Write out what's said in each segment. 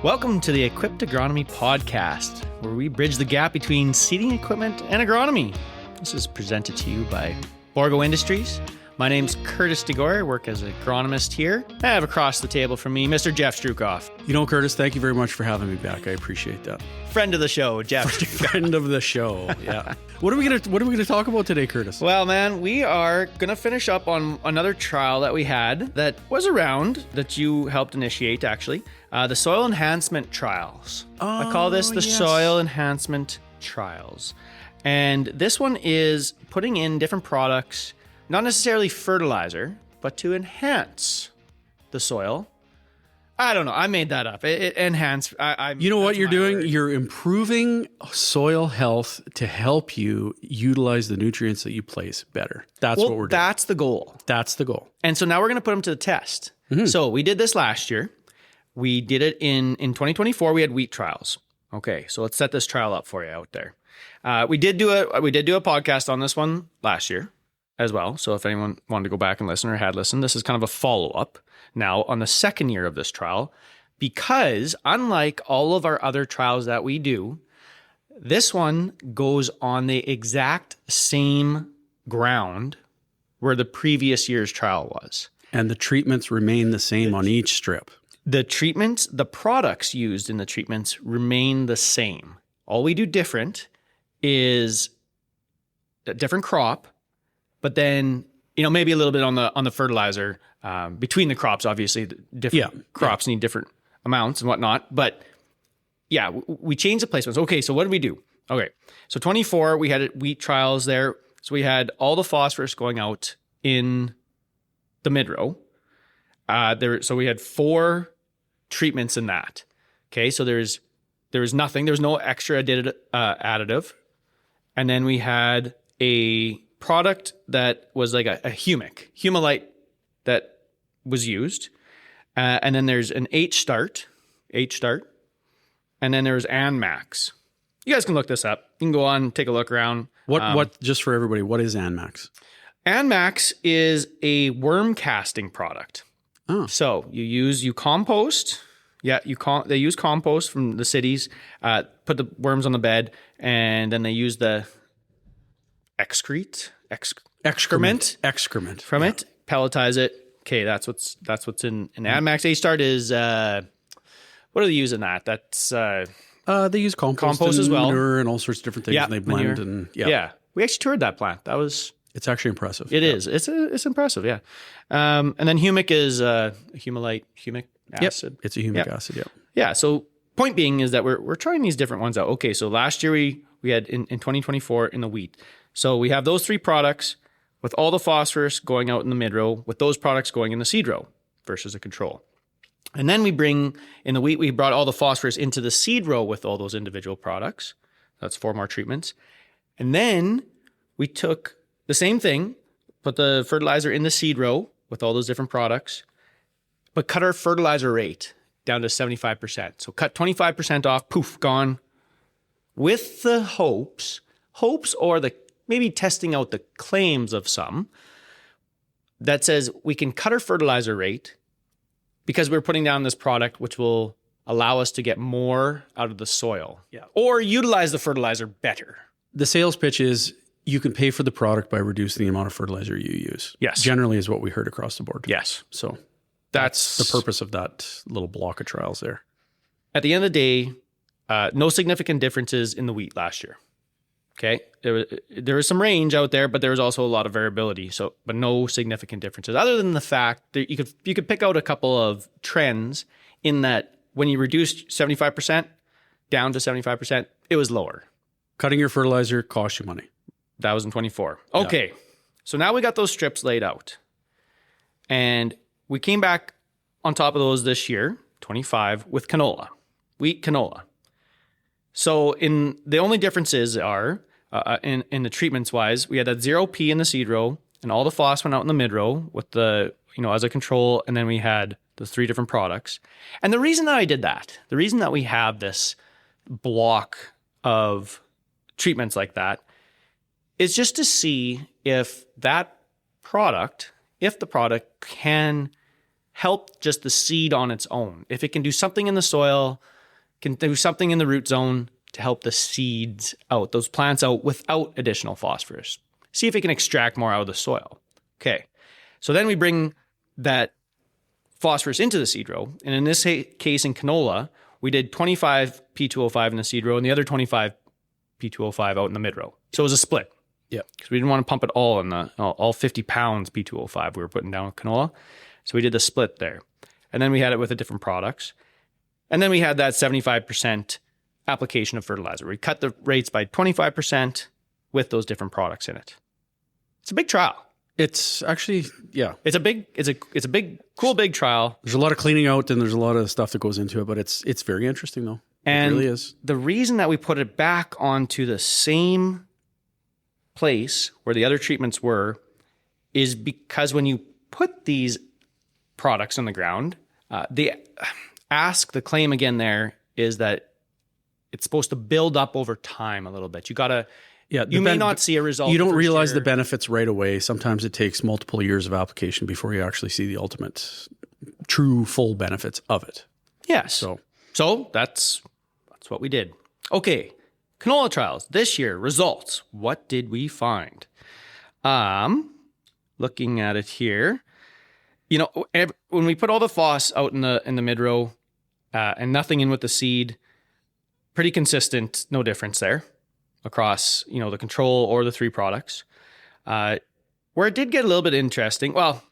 Welcome to the Equipped Agronomy podcast, where we bridge the gap between seeding equipment and agronomy. This is presented to you by Borgo Industries. My name's Curtis DeGore. I work as an agronomist here. I have across the table from me, Mr. Jeff Strukoff. You know, Curtis, thank you very much for having me back. I appreciate that. Friend of the show, Jeff Strukoff. Friend of the show, yeah. What are we gonna talk about today, Curtis? Well, man, we are gonna finish up on another trial that we had that was around, that you helped initiate, actually. The Soil Enhancement Trials. I call this the Soil Enhancement Trials. And this one is putting in different products, not necessarily fertilizer, but to enhance the soil. I don't know. I made that up. It enhanced. You know what you're doing? Word. You're improving soil health to help you utilize the nutrients that you place better. That's what we're doing. That's the goal. That's the goal. And so now we're going to put them to the test. Mm-hmm. So we did this last year. We did it in 2024. We had wheat trials. Okay, so let's set this trial up for you out there. We did do a podcast on this one last year as well. So if anyone wanted to go back and listen or had listened, this is kind of a follow-up now on the second year of this trial, because unlike all of our other trials that we do, this one goes on the exact same ground where the previous year's trial was. And the treatments remain the same on each strip. The treatments, the products used in the treatments remain the same. All we do different is a different crop, but then, maybe a little bit on the fertilizer between the crops. Obviously, different crops need different amounts and whatnot. But yeah, we changed the placements. Okay, so what did we do? Okay, so 24, we had wheat trials there. So we had all the phosphorus going out in the mid-row. So we had 4 treatments in that. Okay, so there was nothing. There's no extra additive. And then we had a product that was like a humulite that was used. And then there's an H-start. And then there's Anmax. You guys can look this up. You can go on, take a look around. What just for everybody, what is Anmax? Anmax is a worm casting product. Oh. So you compost. Yeah, they use compost from the cities, put the worms on the bed, and then they use the excrement from it, pelletize it. Okay, that's what's in Anmax. A-Start is what do they use in that? That's they use compost as well, manure and all sorts of different things. And they blend manure. Yeah. We actually toured that plant. It's actually impressive. It is. It's impressive. Yeah. And then humic is humic acid. It's a humic acid. Yep. Yeah. So point being is that we're trying these different ones out. Okay. So last year we had in 2024 in the wheat. So we have those 3 products with all the phosphorus going out in the mid row, with those products going in the seed row versus a control. And then we brought all the phosphorus into the seed row with all those individual products. That's 4 more treatments. And then we took the same thing, put the fertilizer in the seed row with all those different products, but cut our fertilizer rate down to 75%. So cut 25% off, poof, gone. With the hopes or maybe testing out the claims of some that says we can cut our fertilizer rate because we're putting down this product which will allow us to get more out of the soil. Yeah. Or utilize the fertilizer better. The sales pitch is you can pay for the product by reducing the amount of fertilizer you use. Yes. Generally is what we heard across the board. Yes. So that's the purpose of that little block of trials there. At the end of the day, no significant differences in the wheat last year. Okay. There was some range out there, but there was also a lot of variability. But no significant differences other than the fact that you could pick out a couple of trends in that when you reduced 75% down to 75%, it was lower. Cutting your fertilizer costs you money. That was in 24. Okay. Yeah. So now we got those strips laid out. And we came back on top of those this year, 25, with canola, wheat canola. So the only differences are in the treatments wise, we had that 0P in the seed row and all the phos went out in the mid row with the, as a control. And then we had the 3 different products. And the reason that I did that, the reason that we have this block of treatments like that is just to see if the product can help just the seed on its own. If it can do something in the soil, can do something in the root zone to help the seeds out, those plants out without additional phosphorus. See if it can extract more out of the soil. Okay. So then we bring that phosphorus into the seed row. And in this case in canola, we did 25 P2O5 in the seed row and the other 25 P2O5 out in the mid row. So it was a split. Yeah. Because we didn't want to pump it all in all 50 pounds P2O5 we were putting down with canola. So we did the split there. And then we had it with the different products. And then we had that 75% application of fertilizer. We cut the rates by 25% with those different products in it. It's a big trial. It's actually, yeah. It's a big, cool, big trial. There's a lot of cleaning out and there's a lot of stuff that goes into it, but it's very interesting though. And it really is. The reason that we put it back onto the same place where the other treatments were is because when you put these products on the ground, the claim again there is that it's supposed to build up over time a little bit. You may not see a result. You don't realize the benefits right away. Sometimes it takes multiple years of application before you actually see the ultimate true full benefits of it. Yes. So that's what we did. Okay. Canola trials this year, results. What did we find? Looking at it here, when we put all the phos out in the mid row and nothing in with the seed, pretty consistent, no difference there across, the control or the three products. Where it did get a little bit interesting, well,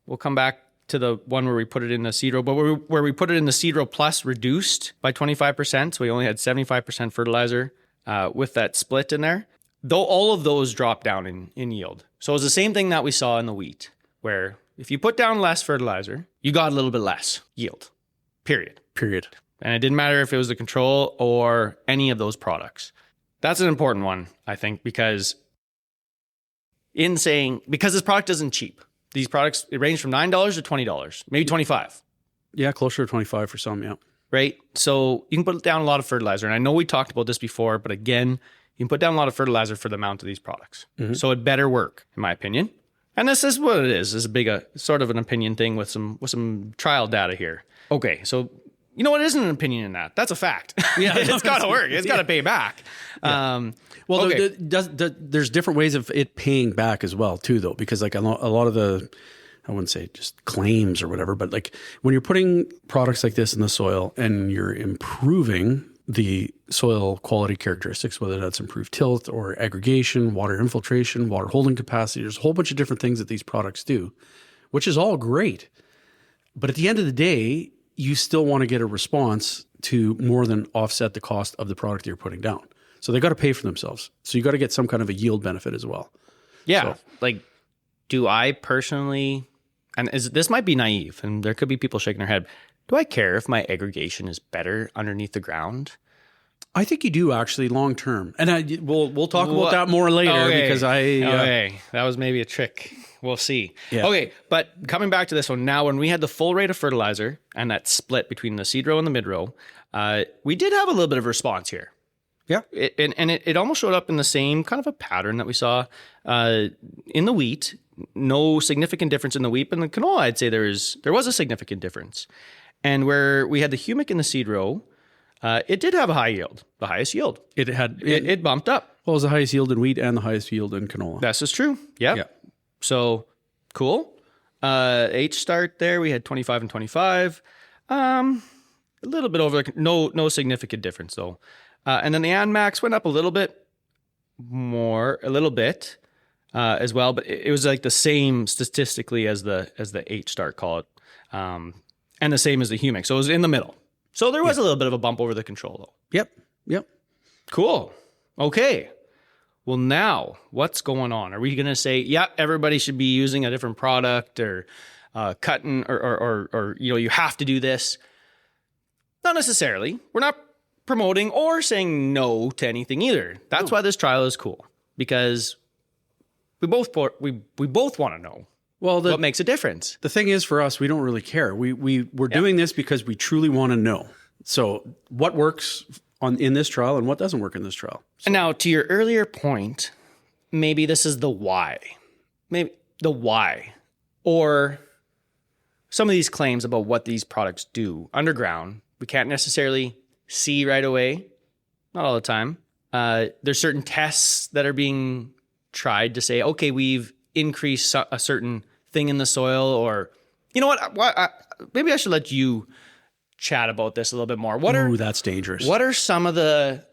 we'll come back to the one where we put it in the seed row, but where we put it in the seed row plus reduced by 25%. So we only had 75% fertilizer with that split in there. Though all of those dropped down in yield. So it was the same thing that we saw in the wheat, where if you put down less fertilizer, you got a little bit less yield, period. And it didn't matter if it was the control or any of those products. That's an important one, I think, because this product isn't cheap. These products, it range from $9 to $20, maybe $25. Yeah, closer to 25 for some, yeah. Right? So you can put down a lot of fertilizer. And I know we talked about this before, but again, you can put down a lot of fertilizer for the amount of these products. Mm-hmm. So it better work, in my opinion. And this is what it is. It's a big, sort of an opinion thing with some trial data here. Okay, so you know what? It isn't an opinion in that. That's a fact. Yeah, it's got to work. It's got to pay back. Yeah. There's different ways of it paying back as well, too, though, because like a lot of the, I wouldn't say just claims or whatever, but like when you're putting products like this in the soil and you're improving the soil quality characteristics, whether that's improved tilt or aggregation, water infiltration, water holding capacity, there's a whole bunch of different things that these products do, which is all great. But at the end of the day, you still want to get a response to more than offset the cost of the product that you're putting down. So they got to pay for themselves. So you got to get some kind of a yield benefit as well. Yeah. So, do I personally, and this might be naive, and there could be people shaking their head, do I care if my aggregation is better underneath the ground? I think you do actually long term. And we'll talk about that more later because Okay, that was maybe a trick. We'll see. Yeah. Okay, but coming back to this one, now when we had the full rate of fertilizer and that split between the seed row and the mid row, we did have a little bit of response here. Yeah. It almost showed up in the same kind of a pattern that we saw in the wheat. No significant difference in the wheat, but in the canola, I'd say there was a significant difference. And where we had the humic in the seed row, it did have a high yield, the highest yield. It bumped up. Well, it was the highest yield in wheat and the highest yield in canola. This is true. Yep. Yeah. So cool. H start there, we had 25 and 25. A little bit over, no significant difference though. And then the ANMAX went up a little bit as well, but it was like the same statistically as the H start, call it, and the same as the humic. So it was in the middle. So there was a little bit of a bump over the control though. Yep. Cool. Okay. Well, now what's going on? Are we going to say, everybody should be using a different product or cutting or you have to do this? Not necessarily. We're not promoting or saying no to anything either. That's why this trial is cool, because we both want to know what makes a difference. The thing is, for us, we don't really care. We're doing this because we truly want to know. So what works in this trial and what doesn't work in this trial. So. And now to your earlier point, maybe this is the why. Maybe the why. Or some of these claims about what these products do underground, we can't necessarily see right away. Not all the time. There's certain tests that are being tried to say, okay, we've increased a certain thing in the soil, or you know what? Maybe I should let you chat about this a little bit more. That's dangerous. What are some of the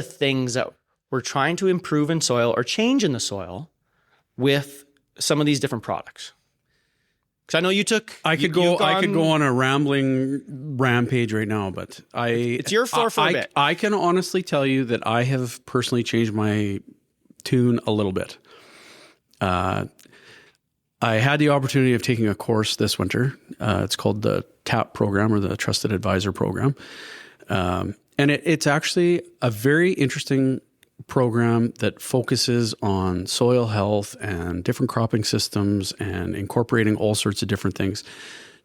things that we're trying to improve in soil or change in the soil with some of these different products? Because I know you took. I could go on a rambling rampage right now, but it's your for a bit. I can honestly tell you that I have personally changed my tune a little bit. I had the opportunity of taking a course this winter. It's called the TAP program, or the Trusted Advisor program. And it's actually a very interesting program that focuses on soil health and different cropping systems and incorporating all sorts of different things,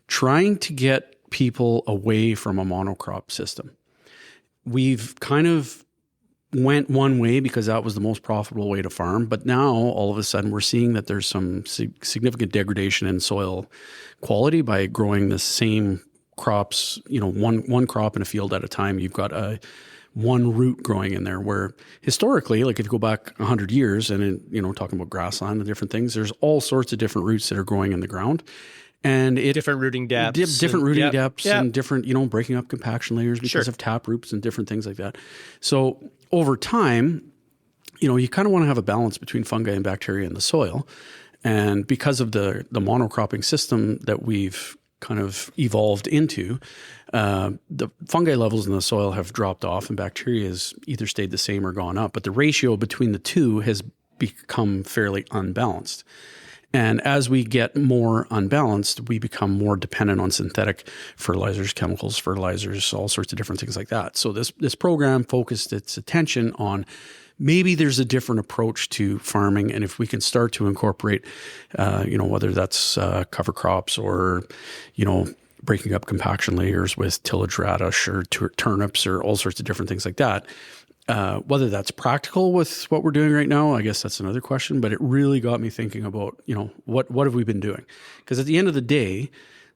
trying to get people away from a monocrop system. We've kind of went one way because that was the most profitable way to farm. But now all of a sudden we're seeing that there's some significant degradation in soil quality by growing the same crops, one crop in a field at a time. You've got one root growing in there, where historically, like if you go back 100 years and, talking about grassland and different things, there's all sorts of different roots that are growing in the ground. And different rooting depths, and different, breaking up compaction layers because of tap roots and different things like that. So over time, you kind of want to have a balance between fungi and bacteria in the soil. And because of the monocropping system that we've kind of evolved into, the fungi levels in the soil have dropped off and bacteria has either stayed the same or gone up. But the ratio between the two has become fairly unbalanced. And as we get more unbalanced, we become more dependent on synthetic fertilizers, chemicals, fertilizers, all sorts of different things like that. So this program focused its attention on maybe there's a different approach to farming. And if we can start to incorporate, whether that's cover crops or, breaking up compaction layers with tillage radish or turnips or all sorts of different things like that. Whether that's practical with what we're doing right now, I guess that's another question, but it really got me thinking about, what have we been doing? Because at the end of the day,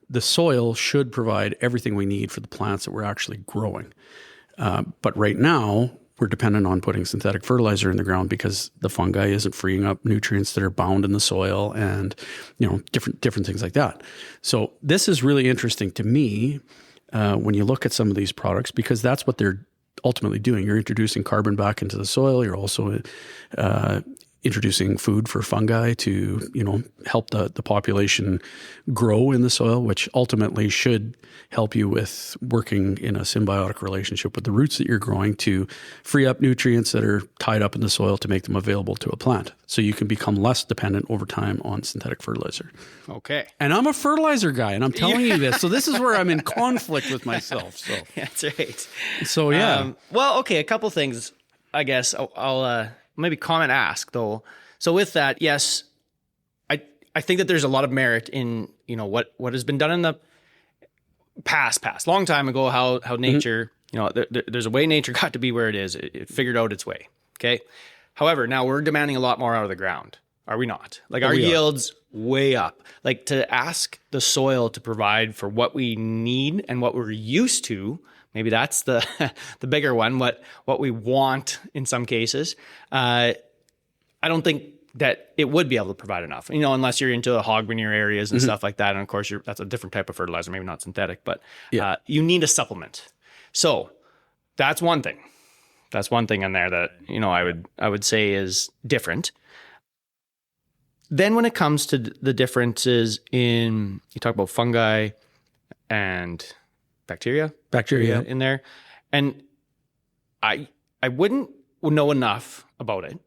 the soil should provide everything we need for the plants that we're actually growing. But right now, we're dependent on putting synthetic fertilizer in the ground because the fungi isn't freeing up nutrients that are bound in the soil and, different things like that. So this is really interesting to me when you look at some of these products, because that's what they're ultimately doing. You're introducing carbon back into the soil. You're also introducing food for fungi to, help the population grow in the soil, which ultimately should help you with working in a symbiotic relationship with the roots that you're growing to free up nutrients that are tied up in the soil to make them available to a plant. So you can become less dependent over time on synthetic fertilizer. Okay. And I'm a fertilizer guy, and I'm telling you this. So this is where I'm in conflict with myself. So that's right. So yeah. A couple things, I guess I'll maybe comment, ask though. So with that, yes, I think that there's a lot of merit in, what has been done in the past, long time ago, how nature, there's a way nature got to be where it is. It figured out its way. Okay. However, now we're demanding a lot more out of the ground. Are we not? Like our yields way up. Like to ask the soil to provide for what we need and what we're used to. Maybe that's the bigger one, what we want in some cases. I don't think that it would be able to provide enough, unless you're into the hog manure areas and stuff like that. And of course, that's a different type of fertilizer, maybe not synthetic, but you need a supplement. So that's one thing. That's one thing in there that, I would say is different. Then when it comes to the differences you talk about fungi and bacteria in there. And I wouldn't know enough about it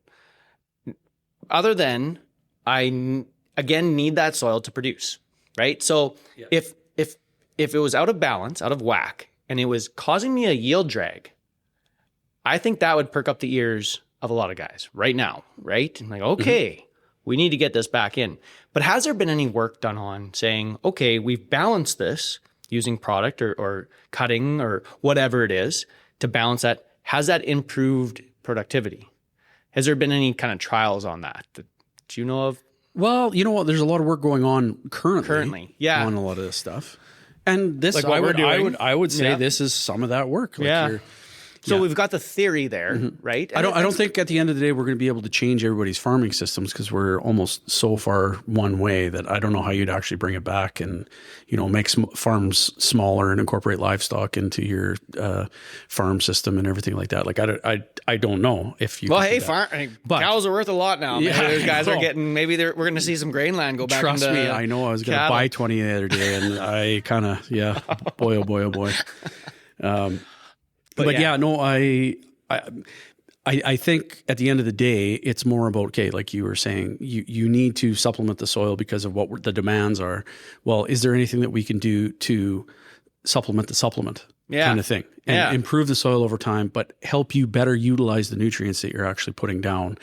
other than I, again, need that soil to produce, right? So if it was out of balance, out of whack, and it was causing me a yield drag, I think that would perk up the ears of a lot of guys right now, right? I'm like, okay, we need to get this back in. But has there been any work done on saying, okay, we've balanced this using product or cutting or whatever it is to balance that? Has that improved productivity? Has there been any kind of trials on that? Do you know of? Well, you know what? There's a lot of work going on currently yeah, on a lot of this stuff. And this, like what we're doing. I would say this is some of that work. Like So we've got the theory there, right? And I don't think at the end of the day we're going to be able to change everybody's farming systems because we're almost so far one way that I don't know how you'd actually bring it back and, make farms smaller and incorporate livestock into your farm system and everything like that. Like I don't know if you. Well, hey, cows are worth a lot now. Yeah, maybe those guys are getting. Maybe we're going to see some grain land go back. Trust me, I know. I was going to buy 20 the other day, and I kind of boy oh boy oh boy. But no, I think at the end of the day, it's more about, okay, like you were saying, you need to supplement the soil because of what the demands are. Well, is there anything that we can do to supplement the supplement kind of thing and improve the soil over time, but help you better utilize the nutrients that you're actually putting down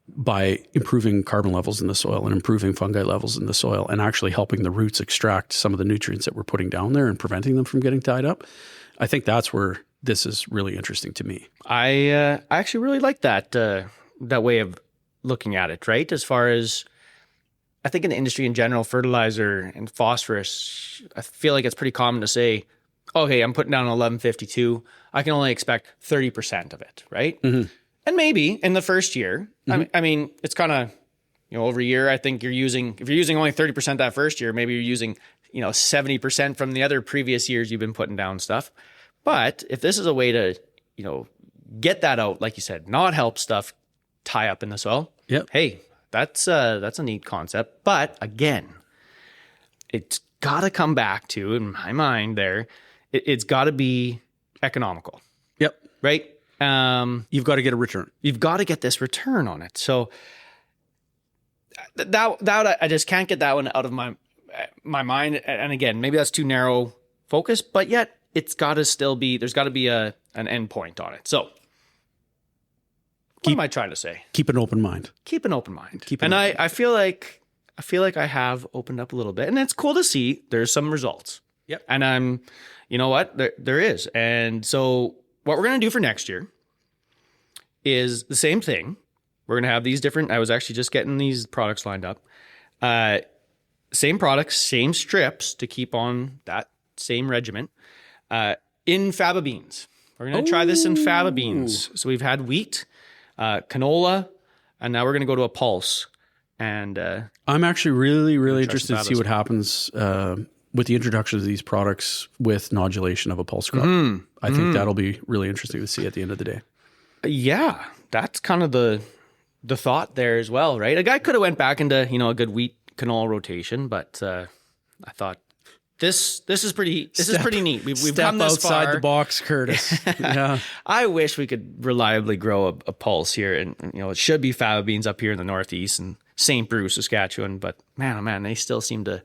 by improving carbon levels in the soil and improving fungi levels in the soil and actually helping the roots extract some of the nutrients that we're putting down there and preventing them from getting tied up. I think that's where this is really interesting to me. I actually really like that way of looking at it, right? As far as, I think in the industry in general, fertilizer and phosphorus, I feel like it's pretty common to say, okay, I'm putting down 1152. I can only expect 30% of it, right? Mm-hmm. And maybe in the first year, I mean, it's kind of, over a year, I think if you're using only 30% that first year, maybe you're using 70% from the other previous years you've been putting down stuff. But if this is a way to, get that out, like you said, not help stuff tie up in the soil. Yep. Hey, that's a neat concept. But again, it's got to come back to, in my mind there, it's got to be economical. Yep. Right? You've got to get a return. You've got to get this return on it. So that I just can't get that one out of my mind. And again, maybe that's too narrow focus, but yet it's got to still be, there's got to be an end point on it. So what am I trying to say? Keep an open mind. Keep an open mind. I feel like I have opened up a little bit, and it's cool to see there's some results. Yep. And you know what? There is. And so what we're going to do for next year is the same thing. We're going to have these different, I was actually just getting these products lined up. Same products, same strips to keep on that same regimen. In faba beans. We're going to try this in faba beans. So we've had wheat, canola, and now we're going to go to a pulse. And I'm actually really, really interested to see what happens with the introduction of these products with nodulation of a pulse crop. I think that'll be really interesting to see at the end of the day. Yeah, that's kind of the thought there as well, right? A guy could have went back into, a good wheat canola rotation, but I thought this is pretty neat. We've come this outside far. The box, Curtis. Yeah. I wish we could reliably grow a pulse here, and it should be faba beans up here in the Northeast and St. Bruce, Saskatchewan. But man, oh man, they still seem to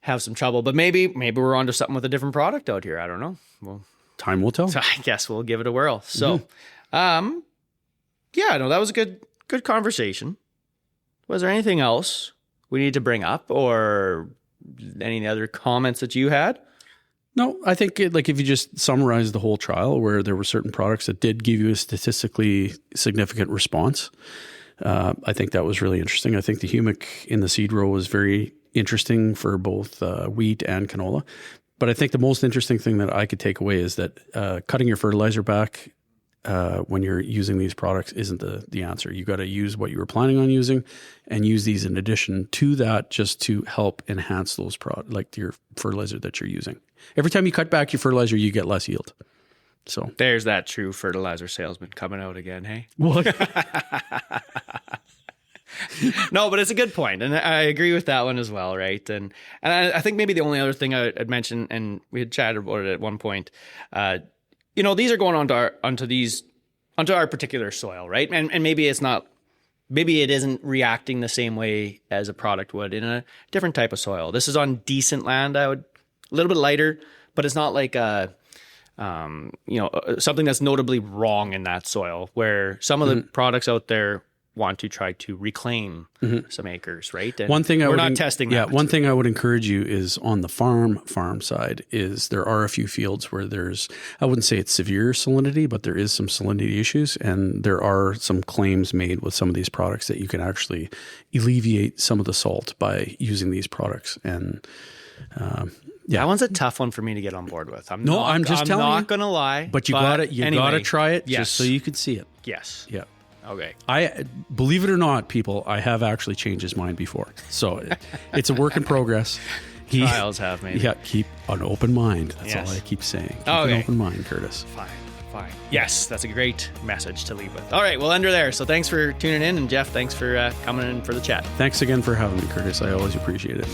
have some trouble. But maybe we're onto something with a different product out here. I don't know. Well, time will tell. So I guess we'll give it a whirl. So, that was a good conversation. Was there anything else we need to bring up, or any other comments that you had? No, I think if you just summarize the whole trial where there were certain products that did give you a statistically significant response, I think that was really interesting. I think the humic in the seed row was very interesting for both wheat and canola. But I think the most interesting thing that I could take away is that cutting your fertilizer back when you're using these products isn't the answer. You got to use what you were planning on using and use these in addition to that, just to help enhance those like your fertilizer that you're using. Every time you cut back your fertilizer, you get less yield. So there's that true fertilizer salesman coming out again, hey? What? No, but it's a good point, and I agree with that one as well, right? And I think maybe the only other thing I'd mention, and we had chatted about it at one point, these are going onto our particular soil, right? And maybe it isn't reacting the same way as a product would in a different type of soil. This is on decent land, a little bit lighter, but it's not like something that's notably wrong in that soil, where some of the products out there want to try to reclaim some acres, right? And one thing we're not testing that. Yeah, one thing I would encourage you is on the farm side is there are a few fields where there's, I wouldn't say it's severe salinity, but there is some salinity issues, and there are some claims made with some of these products that you can actually alleviate some of the salt by using these products. And that one's a tough one for me to get on board with. I'm not going to lie. But you got to try it yes. just so you could see it. Yes. Yeah. Okay. I believe it or not, people, I have actually changed his mind before. So it's a work in progress. Trials have made. Yeah, keep an open mind. That's all I keep saying. Keep an open mind, Curtis. Fine. Yes, that's a great message to leave with. All right, we'll end her there. So thanks for tuning in. And Jeff, thanks for coming in for the chat. Thanks again for having me, Curtis. I always appreciate it.